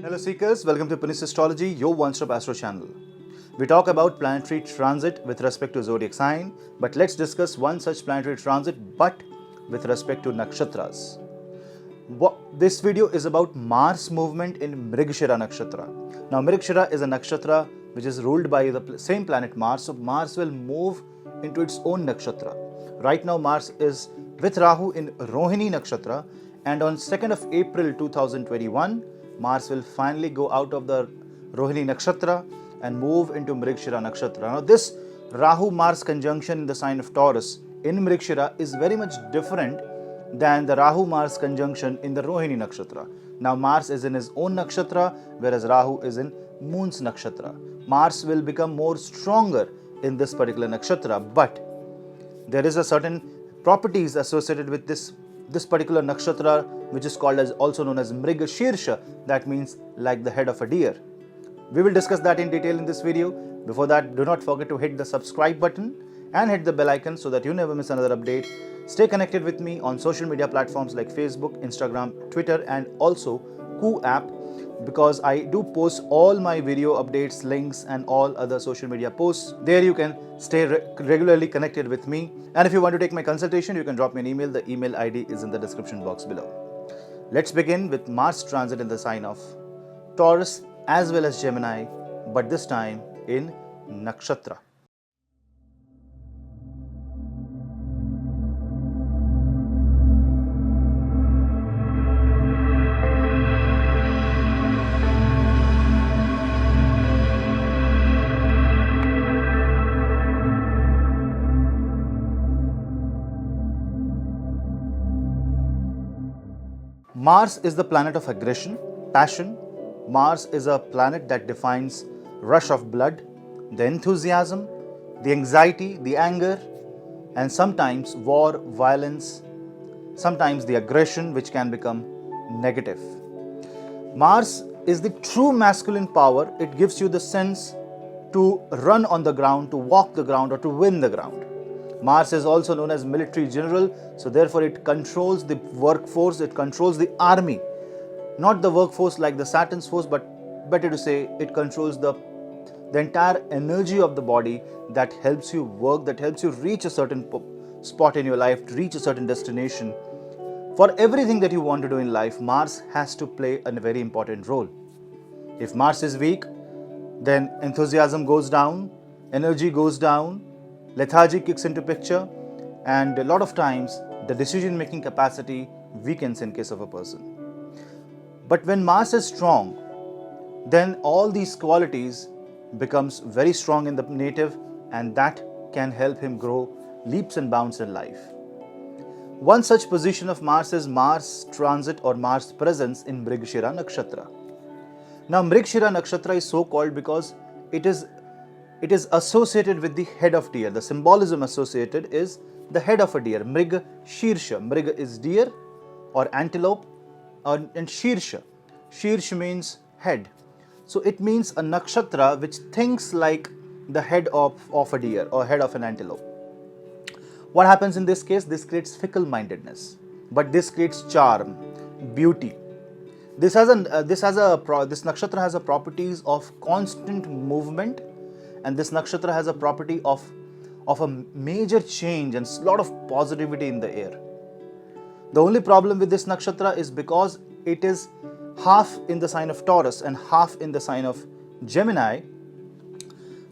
Hello seekers, welcome to Punneits Astrology, your one-stop astro channel. We talk about planetary transit with respect to zodiac sign, but let's discuss one such planetary transit but with respect to nakshatras. This video is about Mars movement in Mrigshira Nakshatra. Now Mrigshira is a nakshatra which is ruled by the same planet Mars, so Mars will move into its own nakshatra. Right now Mars is with Rahu in Rohini Nakshatra, and on 2nd of April 2021, Mars will finally go out of the Rohini Nakshatra and move into Mrigshira Nakshatra. Now this Rahu-Mars conjunction in the sign of Taurus in Mrigshira is very much different than the Rahu-Mars conjunction in the Rohini Nakshatra. Now Mars is in his own nakshatra, whereas Rahu is in Moon's nakshatra. Mars will become more stronger in this particular nakshatra, but there is a certain properties associated with this particular nakshatra, which is called as also known as Mrigshira, that means like the head of a deer. We will discuss that in detail in this video. Before that, do not forget to hit the subscribe button and hit the bell icon so that you never miss another update. Stay connected with me on social media platforms like Facebook, Instagram, Twitter, and also Koo app, because I do post all my video updates, links, and all other social media posts. There you can stay regularly connected with me. And if you want to take my consultation, you can drop me an email. The email ID is in the description box below. Let's begin with Mars transit in the sign of Taurus as well as Gemini, but this time in Nakshatra. Mars is the planet of aggression, passion. Mars is a planet that defines rush of blood, the enthusiasm, the anxiety, the anger, and sometimes war, violence, sometimes the aggression which can become negative. Mars is the true masculine power. It gives you the sense to run on the ground, to walk the ground, or to win the ground. Mars is also known as military general, so therefore it controls the workforce, it controls the army. Not the workforce like the Saturn's force, but better to say it controls the entire energy of the body that helps you work, that helps you reach a certain spot in your life, to reach a certain destination. For everything that you want to do in life, Mars has to play a very important role. If Mars is weak, then enthusiasm goes down, energy goes down, lethargy kicks into picture, and a lot of times the decision-making capacity weakens in case of a person. But when Mars is strong, then all these qualities becomes very strong in the native, and that can help him grow leaps and bounds in life. One such position of Mars is Mars transit or Mars presence in Mrigshira Nakshatra. Now Mrigshira Nakshatra is so called because it is associated with the head of deer. The symbolism associated is the head of a deer. Mrigshira. Mrig is deer or antelope, and Shirsha. Shirsha means head. So it means a nakshatra which thinks like the head of a deer or head of an antelope. What happens in this case? This creates fickle-mindedness, but this creates charm, beauty. This nakshatra has a properties of constant movement, and this nakshatra has a property of a major change and a lot of positivity in the air. The only problem with this nakshatra is because it is half in the sign of Taurus and half in the sign of Gemini,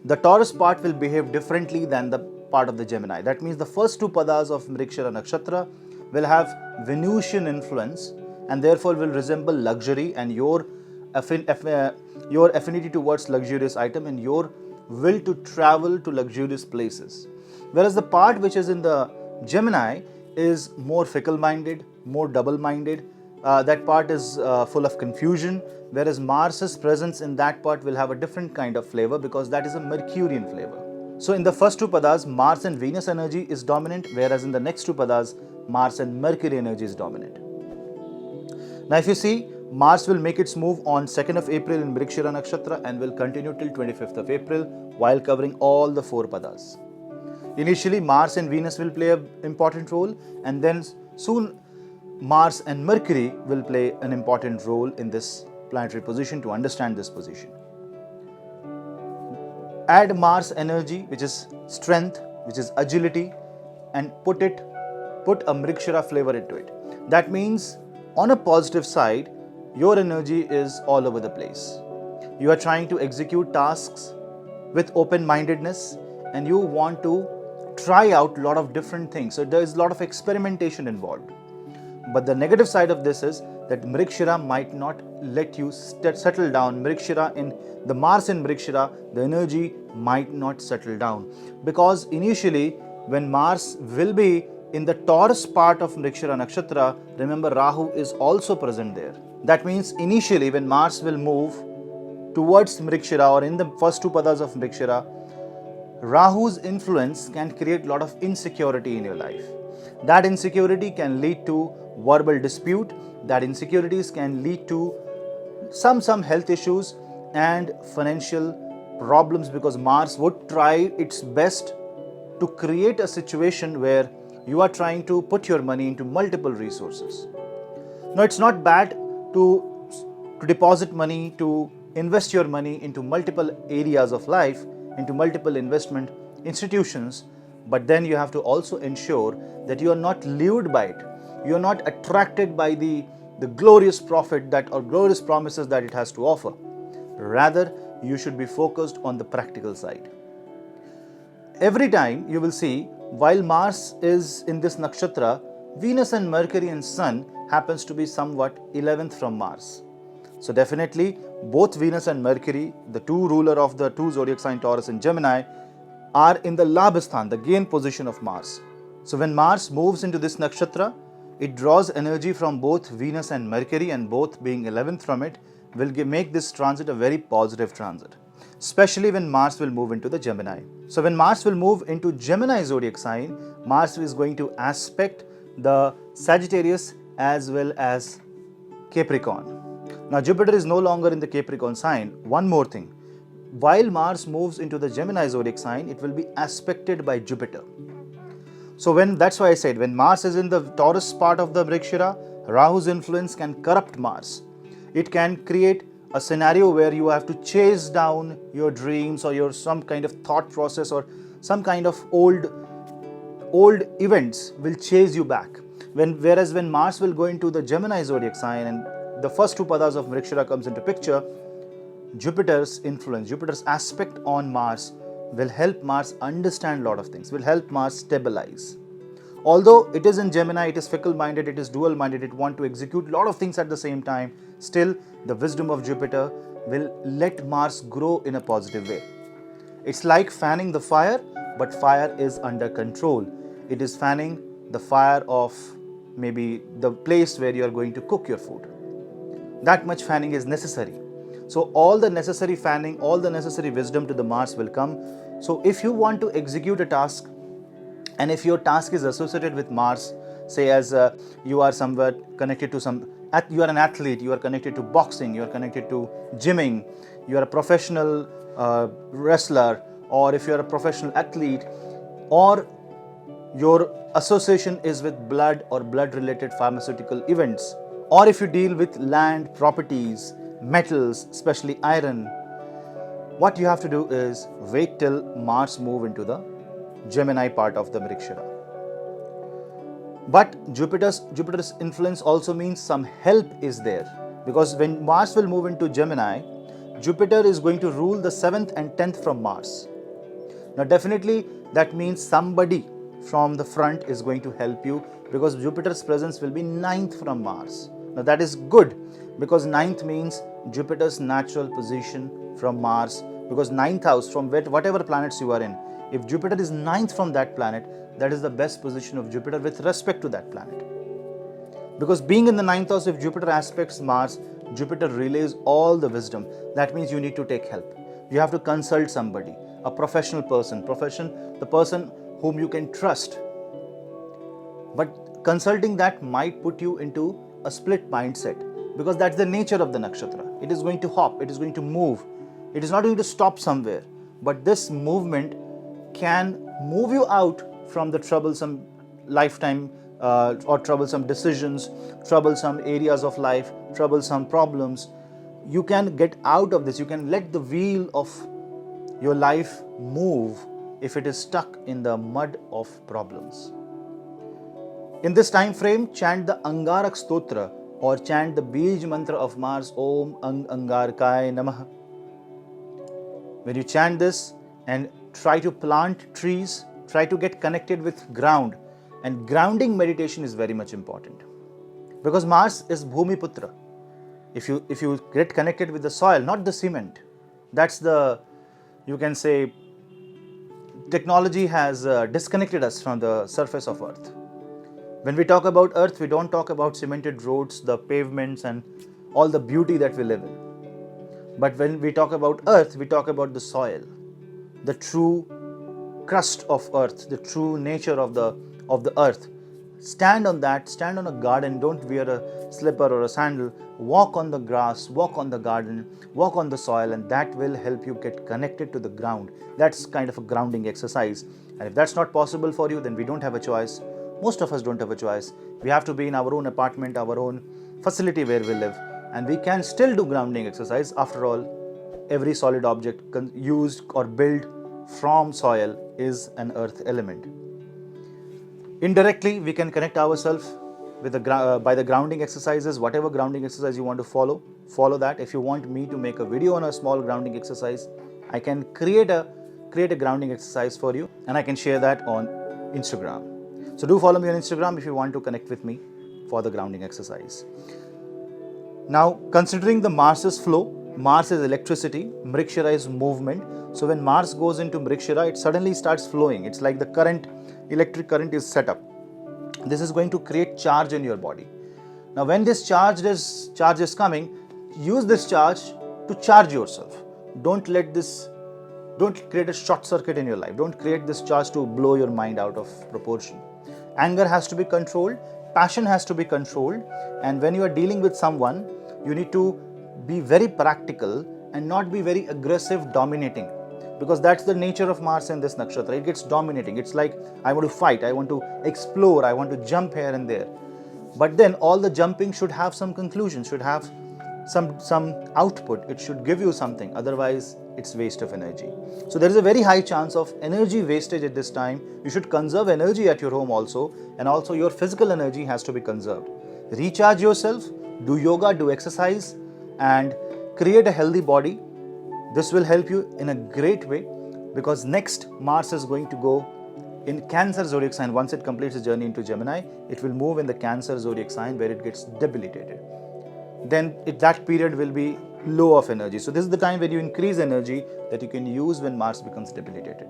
the Taurus part will behave differently than the part of the Gemini. That means the first two padas of Mrigshira Nakshatra will have Venusian influence and therefore will resemble luxury and your affinity towards luxurious item and your will to travel to luxurious places. Whereas the part which is in the Gemini is more fickle-minded, more double-minded. That part is full of confusion, whereas Mars's presence in that part will have a different kind of flavor because that is a Mercurian flavor. So in the first two padas, Mars and Venus energy is dominant, whereas in the next two padas, Mars and Mercury energy is dominant. Now if you see, Mars will make its move on 2nd of April in Mrigshira Nakshatra and will continue till 25th of April while covering all the four padas. Initially, Mars and Venus will play an important role, and then soon Mars and Mercury will play an important role in this planetary position to understand this position. Add Mars energy, which is strength, which is agility, and put a Mrigshira flavor into it. That means on a positive side, your energy is all over the place. You are trying to execute tasks with open-mindedness and you want to try out a lot of different things. So there is a lot of experimentation involved. But the negative side of this is that Mrigshira might not let you settle down. The Mars in Mrigshira, the energy might not settle down. Because initially, when Mars will be in the Taurus part of Mrigshira Nakshatra, remember Rahu is also present there. That means initially when Mars will move towards Mrigshira or in the first two padas of Mrigshira, Rahu's influence can create a lot of insecurity in your life. That insecurity can lead to verbal dispute, that insecurities can lead to some health issues and financial problems, because Mars would try its best to create a situation where you are trying to put your money into multiple resources. Now, it's not bad to deposit money, to invest your money into multiple areas of life, into multiple investment institutions, but then you have to also ensure that you are not lured by it. You are not attracted by the glorious profit or glorious promises that it has to offer. Rather, you should be focused on the practical side. Every time you will see, while Mars is in this nakshatra, Venus and Mercury and Sun happens to be somewhat 11th from Mars. So definitely, both Venus and Mercury, the two ruler of the two zodiac sign Taurus and Gemini, are in the Labhasthan, the gain position of Mars. So when Mars moves into this nakshatra, it draws energy from both Venus and Mercury, and both being 11th from it will make this transit a very positive transit, especially when Mars will move into the Gemini. So when Mars will move into Gemini zodiac sign, Mars is going to aspect the Sagittarius as well as Capricorn. Now Jupiter is no longer in the Capricorn sign. One more thing, while Mars moves into the Gemini zodiac sign, it will be aspected by Jupiter. So that's why I said, when Mars is in the Taurus part of the Mrigshira, Rahu's influence can corrupt Mars. It can create a scenario where you have to chase down your dreams or your some kind of thought process, or some kind of old events will chase you back. Whereas when Mars will go into the Gemini zodiac sign and the first two padas of Mrigshira comes into picture, Jupiter's influence, Jupiter's aspect on Mars will help Mars understand a lot of things, will help Mars stabilize. Although it is in Gemini, it is fickle-minded, it is dual-minded, it wants to execute a lot of things at the same time, still the wisdom of Jupiter will let Mars grow in a positive way. It's like fanning the fire, but fire is under control. It is fanning the fire of maybe the place where you are going to cook your food. That much fanning is necessary. So all the necessary fanning, all the necessary wisdom to the Mars will come. So if you want to execute a task, and if your task is associated with Mars, say as you are somewhere connected to you are an athlete, you are connected to boxing, you are connected to gymming, you are a professional wrestler, or if you are a professional athlete, or your association is with blood or blood related pharmaceutical events, or if you deal with land, properties, metals, especially iron, what you have to do is wait till Mars move into the Gemini part of the Mrigshira. But Jupiter's influence also means some help is there, because when Mars will move into Gemini, Jupiter is going to rule the 7th and 10th from Mars. Now definitely that means somebody from the front is going to help you, because Jupiter's presence will be 9th from Mars. Now that is good, because 9th means Jupiter's natural position from Mars, because 9th house from whatever planets you are in, if Jupiter is 9th from that planet, that is the best position of Jupiter with respect to that planet. Because being in the 9th house, if Jupiter aspects Mars, Jupiter relays all the wisdom. That means you need to take help. You have to consult somebody, a professional person, the person whom you can trust. But consulting that might put you into a split mindset, because that's the nature of the nakshatra. It is going to hop, it is going to move, it is not going to stop somewhere. But this movement can move you out from the troublesome lifetime or troublesome decisions, troublesome areas of life, troublesome problems, you can get out of this. You can let the wheel of your life move if it is stuck in the mud of problems. In this time frame, chant the Angarak Stotra or chant the Bij mantra of Mars, Om Angarkaya Namah. When you chant this and try to plant trees, try to get connected with ground, and grounding meditation is very much important. Because Mars is Bhumi Putra. If you get connected with the soil, not the cement, that's the, you can say, technology has disconnected us from the surface of earth. When we talk about earth, we don't talk about cemented roads, the pavements and all the beauty that we live in. But when we talk about earth, we talk about the soil, the true crust of earth, the true nature of the earth. Stand on that, stand on a garden, don't wear a slipper or a sandal, walk on the grass, walk on the garden, walk on the soil, and that will help you get connected to the ground. That's kind of a grounding exercise. And if that's not possible for you, then we don't have a choice. Most of us don't have a choice. We have to be in our own apartment, our own facility where we live, and we can still do grounding exercise. After all, every solid object used or built from soil is an earth element. Indirectly, we can connect ourselves with by the grounding exercises. Whatever grounding exercise you want to follow that. If you want me to make a video on a small grounding exercise, I can create a grounding exercise for you, and I can share that on Instagram. So do follow me on Instagram if you want to connect with me for the grounding exercise. Now, considering the Mars's flow, Mars is electricity, Mrigshira is movement. So when Mars goes into Mrigshira, it suddenly starts flowing. It's like the current, electric current is set up. This is going to create charge in your body. Now when this charge is coming, use this charge to charge yourself. Don't create a short circuit in your life. Don't create this charge to blow your mind out of proportion. Anger has to be controlled, passion has to be controlled, and when you are dealing with someone, you need to be very practical and not be very aggressive, dominating, because that's the nature of Mars in this nakshatra. It gets dominating. It's like, I want to fight, I want to explore, I want to jump here and there. But then all the jumping should have some conclusion, should have some output. It should give you something, otherwise it's waste of energy. So there is a very high chance of energy wastage at this time. You should conserve energy at your home also, and also your physical energy has to be conserved. Recharge yourself, do yoga, do exercise, and create a healthy body. This will help you in a great way, because next Mars is going to go in Cancer zodiac sign. Once it completes its journey into Gemini, it will move in the Cancer zodiac sign where it gets debilitated. Then that period will be low of energy. So this is the time when you increase energy that you can use when Mars becomes debilitated.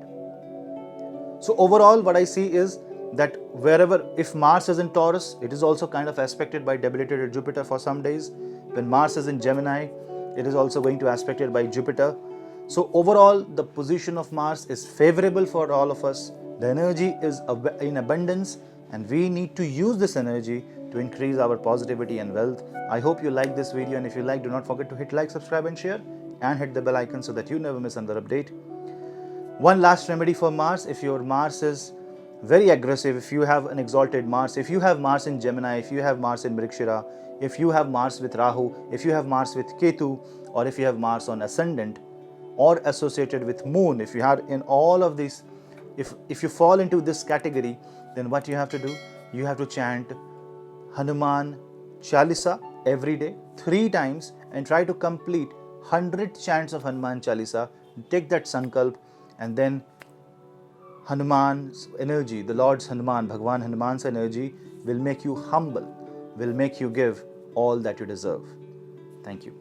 So overall, what I see is that if Mars is in Taurus, it is also kind of aspected by debilitated Jupiter for some days. When Mars is in Gemini, it is also going to aspected by Jupiter. So overall, the position of Mars is favorable for all of us. The energy is in abundance, and we need to use this energy to increase our positivity and wealth. I hope you like this video, and if you like, do not forget to hit like, subscribe and share, and hit the bell icon so that you never miss another update. One last remedy for Mars: if your Mars is very aggressive, if you have an exalted Mars, if you have Mars in Gemini, if you have Mars in Mrigshira, if you have Mars with Rahu, if you have Mars with Ketu, or if you have Mars on ascendant or associated with Moon, if you have in all of these, if you fall into this category, then what you have to do? You have to chant Hanuman Chalisa every day 3 times and try to complete 100 chants of Hanuman Chalisa. Take that sankalp, and then Hanuman's energy, the Lord's Hanuman, Bhagwan Hanuman's energy will make you humble, will make you give all that you deserve. Thank you.